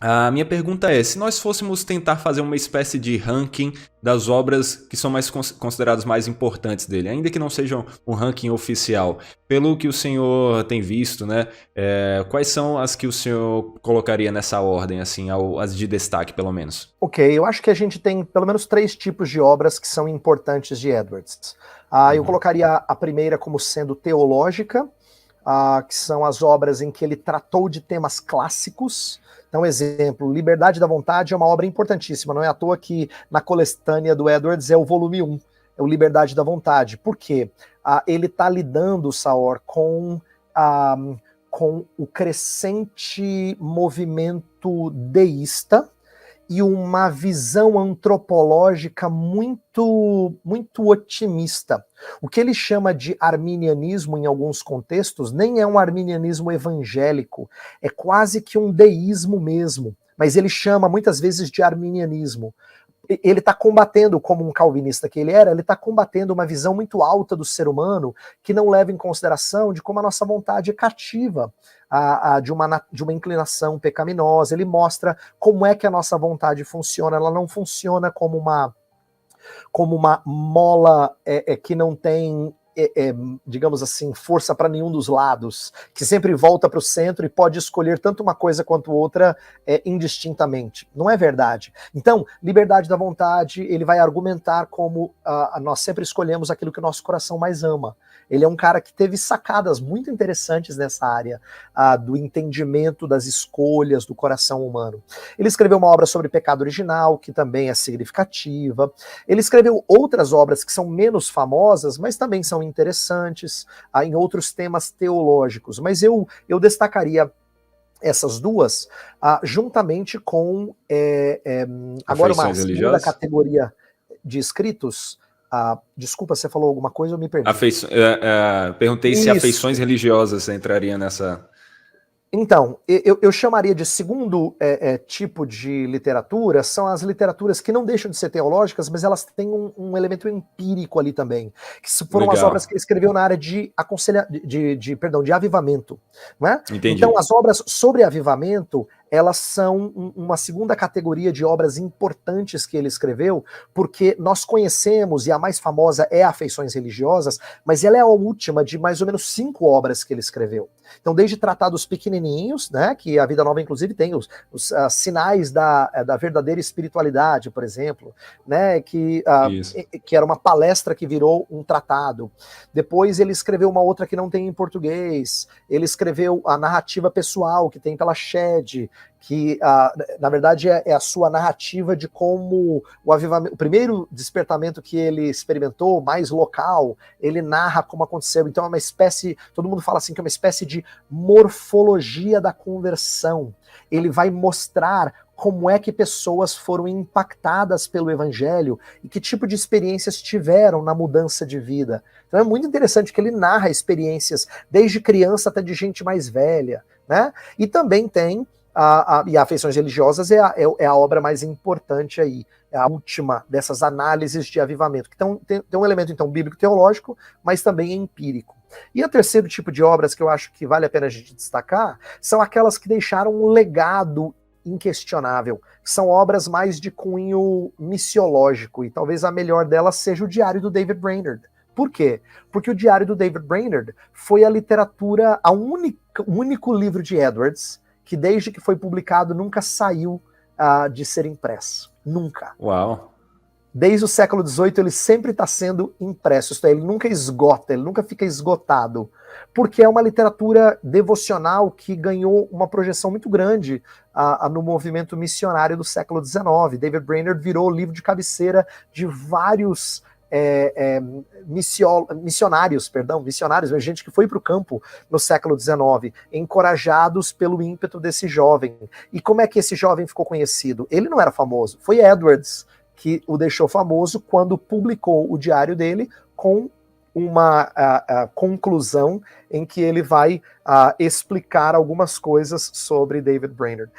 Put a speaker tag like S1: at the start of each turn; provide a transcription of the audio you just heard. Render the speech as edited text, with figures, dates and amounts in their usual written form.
S1: A minha pergunta é, se nós fôssemos tentar fazer uma espécie de ranking das obras que são mais consideradas mais importantes dele, ainda que não sejam um ranking oficial, pelo que o senhor tem visto, né? Quais são as que o senhor colocaria nessa ordem, assim, as de destaque, pelo menos?
S2: Ok, eu acho que a gente tem pelo menos 3 tipos de obras que são importantes de Edwards. Eu
S1: Uhum.
S2: colocaria a primeira como sendo teológica, que são as obras em que ele tratou de temas clássicos. Então, exemplo, Liberdade da Vontade é uma obra importantíssima, não é à toa que na coletânea do Edwards é o volume 1, é o Liberdade da Vontade. Por quê? Ele está lidando, Saor, com o crescente movimento deísta e uma visão antropológica muito otimista. O que ele chama de arminianismo em alguns contextos nem é um arminianismo evangélico, é quase que um deísmo mesmo, mas ele chama muitas vezes de arminianismo. Ele está combatendo, como um calvinista que ele era, ele está combatendo uma visão muito alta do ser humano que não leva em consideração de como a nossa vontade é cativa de uma inclinação pecaminosa. Ele mostra como é que a nossa vontade funciona. Ela não funciona como uma mola que não tem, digamos assim, força para nenhum dos lados, que sempre volta para o centro e pode escolher tanto uma coisa quanto outra indistintamente. Não é verdade. Então, liberdade da vontade, ele vai argumentar como nós sempre escolhemos aquilo que o nosso coração mais ama. Ele é um cara que teve sacadas muito interessantes nessa área do entendimento das escolhas do coração humano. Ele escreveu uma obra sobre pecado original, que também é significativa. Ele escreveu outras obras que são menos famosas, mas também são interessantes, em outros temas teológicos. Mas eu destacaria essas duas, juntamente com agora uma
S1: Afeições
S2: segunda
S1: religiosas?
S2: categoria de escritos. Desculpa, você falou alguma coisa, eu me perdi.
S1: Perguntei se afeições
S2: Isso.
S1: religiosas entrariam nessa...
S2: Então, eu chamaria de segundo tipo de literatura, são as literaturas que não deixam de ser teológicas, mas elas têm um elemento empírico ali também, que foram as obras
S1: Legal,
S2: que ele escreveu na área de avivamento. Não é? Então,
S1: entendi.
S2: as obras sobre avivamento, elas são uma segunda categoria de obras importantes que ele escreveu, porque nós conhecemos, e a mais famosa é Afeições Religiosas, mas ela é a última de mais ou menos 5 obras que ele escreveu. Então, desde tratados pequenininhos, né, que a Vida Nova, inclusive, tem os sinais da verdadeira espiritualidade, por exemplo, né, que
S1: Isso.
S2: era uma palestra que virou um tratado. Depois ele escreveu uma outra que não tem em português. Ele escreveu a narrativa pessoal, que tem pela Shed, que na verdade é a sua narrativa de como o primeiro despertamento que ele experimentou, mais local, ele narra como aconteceu. Então é uma espécie, todo mundo fala assim que é uma espécie de morfologia da conversão. Ele vai mostrar como é que pessoas foram impactadas pelo evangelho e que tipo de experiências tiveram na mudança de vida. Então é muito interessante que ele narra experiências desde criança até de gente mais velha, né? E também tem e Afeições Religiosas é a obra mais importante aí, é a última dessas análises de avivamento, que tem um elemento então bíblico-teológico, mas também empírico. E o terceiro tipo de obras que eu acho que vale a pena a gente destacar são aquelas que deixaram um legado inquestionável. São obras mais de cunho missiológico, e talvez a melhor delas seja o Diário do David Brainerd. Por quê? Porque o Diário do David Brainerd foi a literatura, o único livro de Edwards que desde que foi publicado nunca saiu de ser impresso. Nunca.
S1: Uau.
S2: Desde o século XVIII ele sempre está sendo impresso, isto é, ele nunca esgota, ele nunca fica esgotado, porque é uma literatura devocional que ganhou uma projeção muito grande no movimento missionário do século XIX. David Brainerd virou o livro de cabeceira de vários missionários, gente que foi para o campo no século XIX, encorajados pelo ímpeto desse jovem. E como é que esse jovem ficou conhecido? Ele não era famoso, foi Edwards que o deixou famoso quando publicou o diário dele com uma conclusão em que ele vai explicar algumas coisas sobre David Brainerd.